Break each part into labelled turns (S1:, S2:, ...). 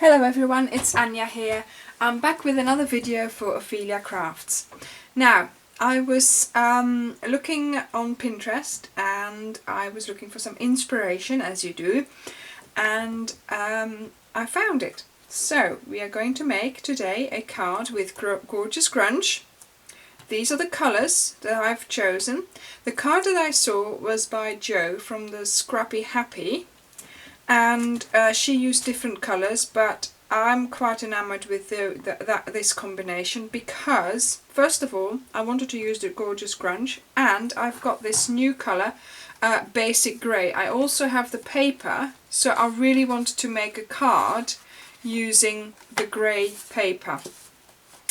S1: Hello everyone, it's Anya here. I'm back with another video for Ophelia Crafts. Now, I was looking on Pinterest and I was looking for some inspiration, as you do, and I found it. So, we are going to make today a card with gorgeous grunge. These are the colours that I've chosen. The card that I saw was by Jo from the Scrappy Happy, and she used different colours, but I'm quite enamoured with this combination because, first of all, I wanted to use the gorgeous grunge, and I've got this new colour, basic grey. I also have the paper, so I really wanted to make a card using the grey paper,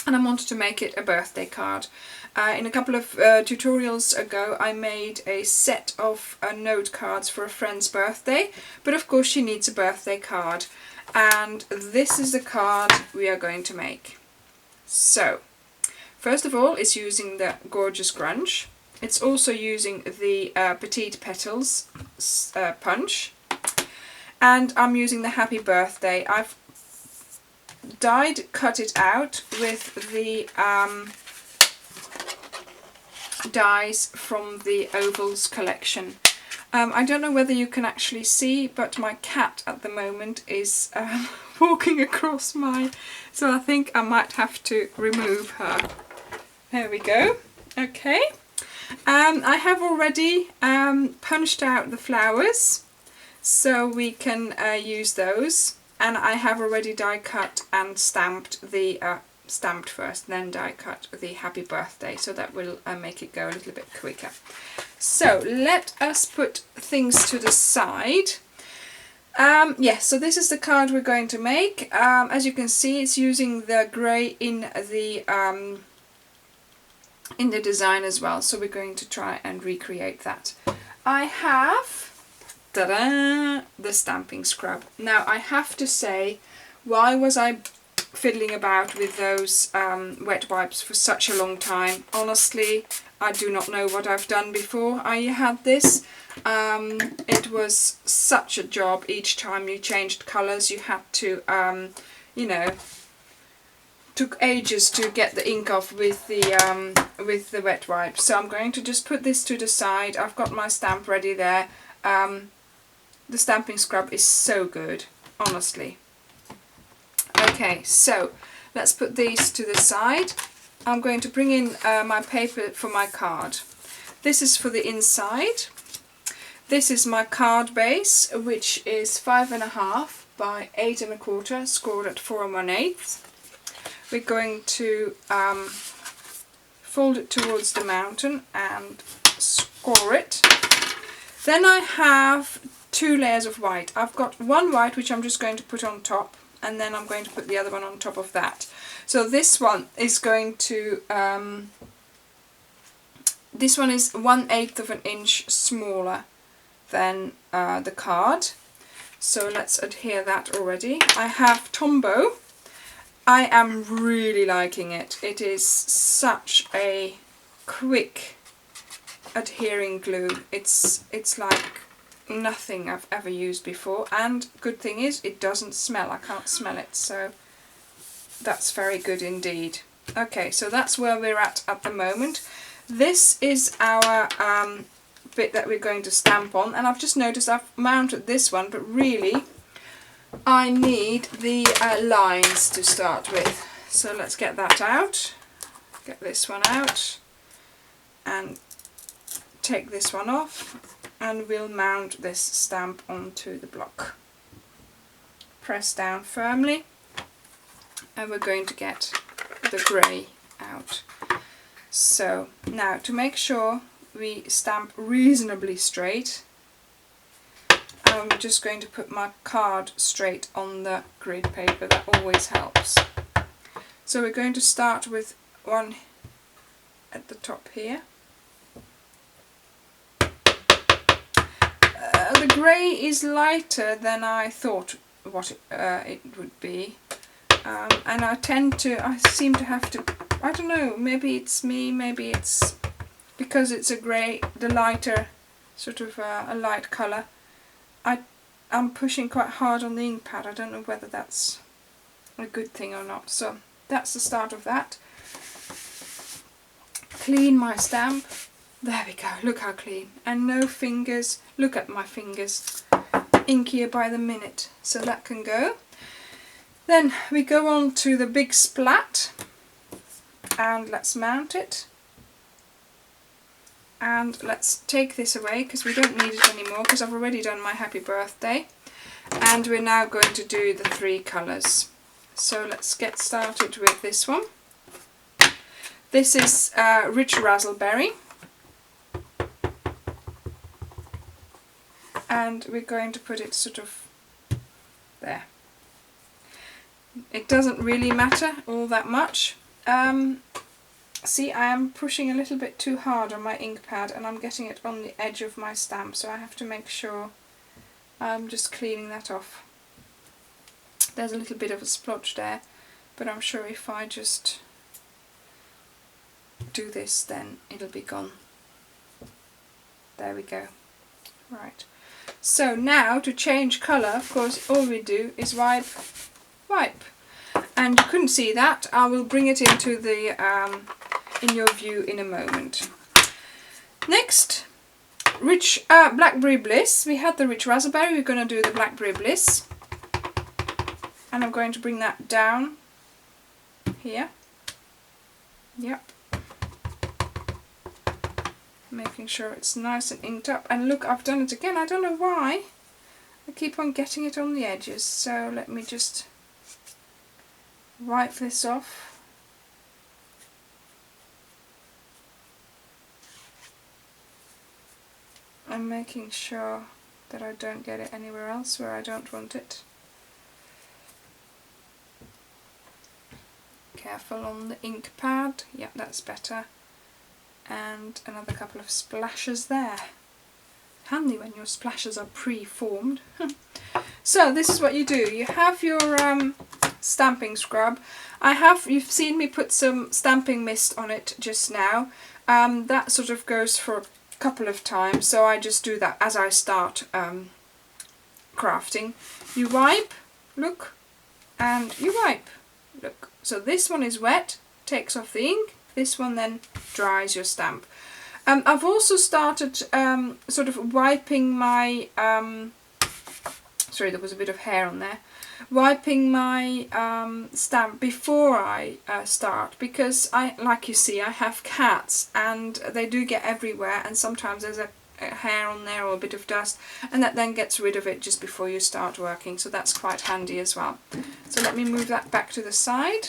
S1: and I wanted to make it a birthday card. In a couple of tutorials ago I made a set of note cards for a friend's birthday, but of course she needs a birthday card, and this is the card we are going to make. So, first of all, it's using the gorgeous grunge. It's also using the petite petals punch, and I'm using the happy birthday. I've cut it out with the dies from the ovals collection. I don't know whether you can actually see, but my cat at the moment is walking across so I think I might have to remove her. There we go. Okay. I have already punched out the flowers so we can use those, and I have already die cut and stamped the stamped first, then die cut the happy birthday, so that will make it go a little bit quicker. So let us put things to the side. Yes, so this is the card we're going to make. As you can see, it's using the grey in the design as well, so we're going to try and recreate that. I have the stamping scrub. Now I have to say, why was I fiddling about with those wet wipes for such a long time? Honestly, I do not know what I've done before I had this. It was such a job each time you changed colours. You had to, you know, took ages to get the ink off with the wet wipes. So I'm going to just put this to the side. I've got my stamp ready there. The stamping scrub is so good, honestly. Okay, so let's put these to the side. I'm going to bring in my paper for my card. This is for the inside. This is my card base, which is 5.5 by 8.25, scored at 4 1/8. We're going to fold it towards the mountain and score it. Then I have 2 layers of white. I've got one white which I'm just going to put on top, and then I'm going to put the other one on top of that. So this one is going to, this one is 1/8 of an inch smaller than the card. So let's adhere that already. I have Tombow. I am really liking it. It is such a quick adhering glue. It's like nothing I've ever used before, and good thing is it doesn't smell. I can't smell it, so that's very good indeed. Okay, so that's where we're at the moment. This is our bit that we're going to stamp on, and I've just noticed I've mounted this one, but really I need the lines to start with. So let's get that out. Get this one out and take this one off, and we'll mount this stamp onto the block. Press down firmly, and we're going to get the grey out. So now, to make sure we stamp reasonably straight, I'm just going to put my card straight on the grid paper. That always helps. So we're going to start with one at the top here. The grey is lighter than I thought it would be, and I seem to have to, I don't know, maybe it's me, maybe it's because it's a grey, the lighter, sort of a light colour. I'm pushing quite hard on the ink pad. I don't know whether that's a good thing or not. So that's the start of that. Clean my stamp. There we go, look how clean. And no fingers, look at my fingers. Inkier by the minute, so that can go. Then we go on to the big splat, and let's mount it. And let's take this away because we don't need it anymore, because I've already done my happy birthday. And we're now going to do the 3 colours. So let's get started with this one. This is Rich Razzleberry. And we're going to put it sort of there. It doesn't really matter all that much. See, I am pushing a little bit too hard on my ink pad and I'm getting it on the edge of my stamp, so I have to make sure I'm just cleaning that off. There's a little bit of a splotch there, but I'm sure if I just do this then it'll be gone. There we go. Right. So now to change colour, of course, all we do is wipe. And you couldn't see that. I will bring it into the in your view in a moment. Next, Rich Blackberry Bliss. We had the Rich Raspberry, we're going to do the Blackberry Bliss. And I'm going to bring that down here. Yep. Making sure it's nice and inked up. And look, I've done it again. I don't know why. I keep on getting it on the edges. So let me just wipe this off. I'm making sure that I don't get it anywhere else where I don't want it. Careful on the ink pad. Yep, that's better. And another couple of splashes there. Handy when your splashes are pre-formed. So this is what you do. You have your stamping scrub. You've seen me put some stamping mist on it just now. That sort of goes for a couple of times, so I just do that as I start crafting. You wipe, look, and you wipe, look. So this one is wet, takes off the ink. This one then dries your stamp. I've also started sort of wiping my, sorry, there was a bit of hair on there, wiping my stamp before I start, because like you see, I have cats and they do get everywhere, and sometimes there's a hair on there or a bit of dust, and that then gets rid of it just before you start working, so that's quite handy as well. So let me move that back to the side,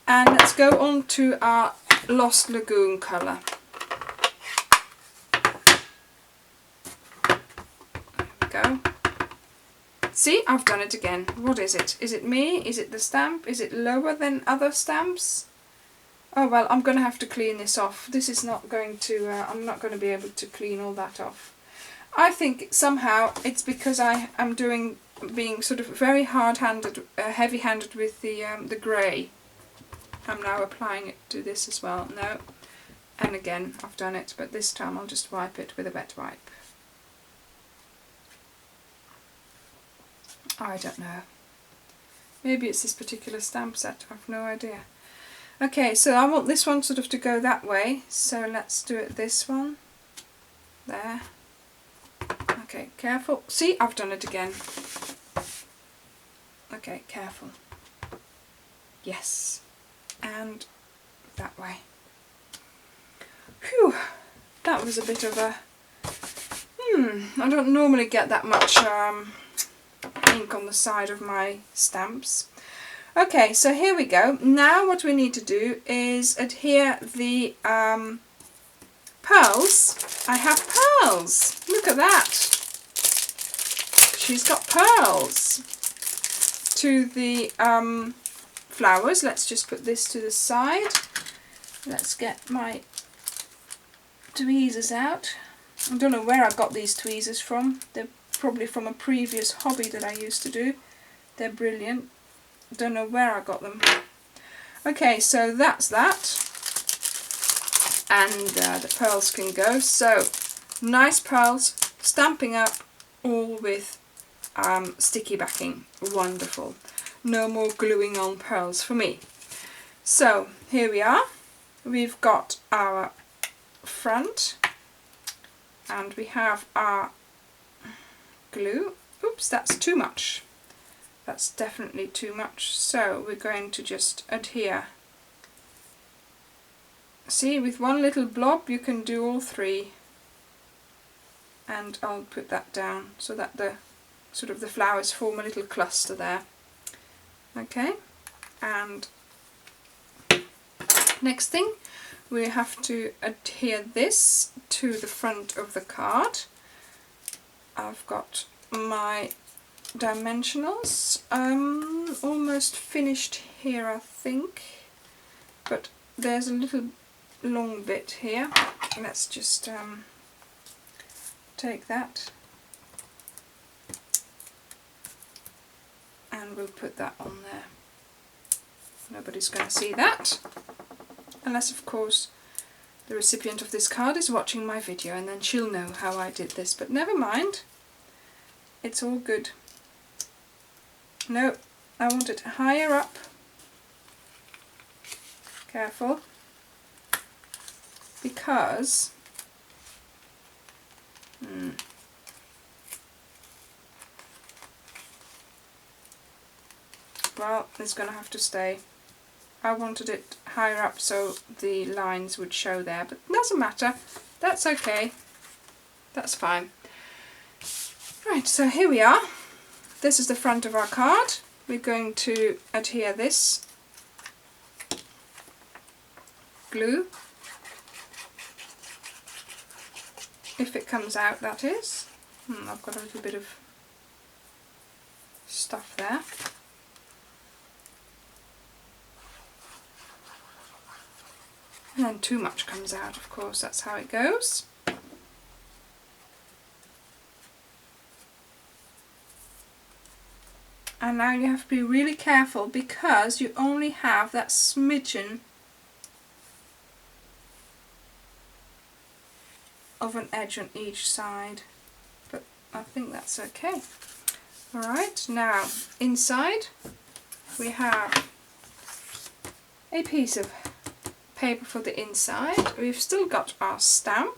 S1: and let's go on to our Lost Lagoon colour. There we go. See, I've done it again. What is it? Is it me? Is it the stamp? Is it lower than other stamps? Oh well, I'm going to have to clean this off. This is not going to, I'm not going to be able to clean all that off. I think somehow it's because I am being sort of very hard-handed, heavy-handed with the grey. I'm now applying it to this as well. No. And again, I've done it, but this time I'll just wipe it with a wet wipe. I don't know. Maybe it's this particular stamp set, I've no idea. Okay, so I want this one sort of to go that way, so let's do it this one. There. Okay, careful. See, I've done it again. Okay, careful. Yes. And that way. Phew, that was a bit of a... I don't normally get that much ink on the side of my stamps. Okay, so here we go. Now what we need to do is adhere the pearls. I have pearls. Look at that. She's got pearls to the flowers. Let's just put this to the side. Let's get my tweezers out. I don't know where I got these tweezers from. They're probably from a previous hobby that I used to do. They're brilliant. Don't know where I got them. Okay, so that's that. And the pearls can go. So, nice pearls, Stampin' Up, all with sticky backing. Wonderful. no more gluing on pearls for me. So here we are. We've got our front and we have our glue. Oops, that's too much. That's definitely too much. So we're going to just adhere. See, with one little blob you can do all three. And I'll put that down so that the sort of the flowers form a little cluster there. Okay, and next thing, we have to adhere this to the front of the card. I've got my dimensionals almost finished here, I think, but there's a little long bit here. Let's just take that and we'll put that on there. Nobody's going to see that, unless of course the recipient of this card is watching my video, and then she'll know how I did this, but never mind, it's all good. No, I want it higher up. Careful, because well, it's going to have to stay. I wanted it higher up so the lines would show there, but it doesn't matter. That's okay. That's fine. Right, so here we are. This is the front of our card. We're going to adhere this glue. If it comes out, that is. I've got a little bit of stuff there. And then too much comes out, of course, that's how it goes. And now you have to be really careful because you only have that smidgen of an edge on each side, but I think that's okay. Alright, now inside we have a piece of paper for the inside. We've still got our stamp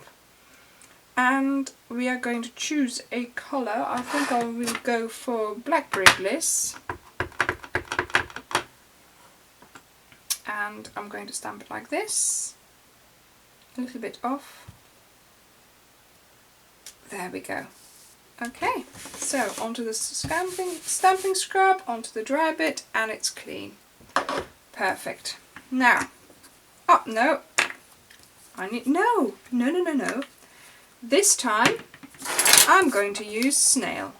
S1: and we are going to choose a colour. I think I will go for Blackberry Bliss, and I'm going to stamp it like this, a little bit off. There we go. Okay, so onto the stamping scrub, onto the dry bit, and it's clean. Perfect. Now, oh no, I need, no. This time I'm going to use snail.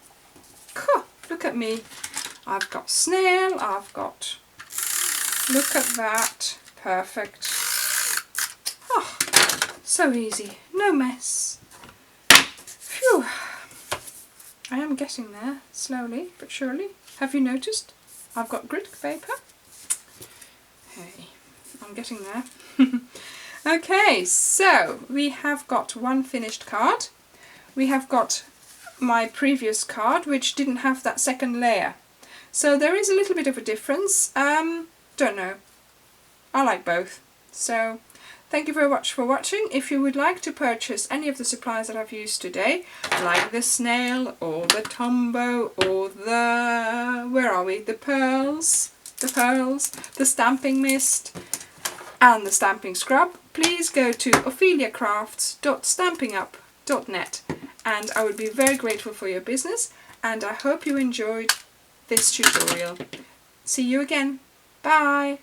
S1: Cool, look at me. I've got snail, I've got, look at that, perfect. Oh, so easy, no mess. Phew. I am getting there, slowly but surely. Have you noticed? I've got grit paper. Hey, I'm getting there. Okay, so we have got one finished card. We have got my previous card, which didn't have that second layer. So there is a little bit of a difference. Don't know. I like both. So thank you very much for watching. If you would like to purchase any of the supplies that I've used today, like the snail or the Tombow or the, where are we, the pearls, the stamping mist and the stamping scrub, please go to opheliacrafts.stampingup.net, and I would be very grateful for your business, and I hope you enjoyed this tutorial. See you again. Bye!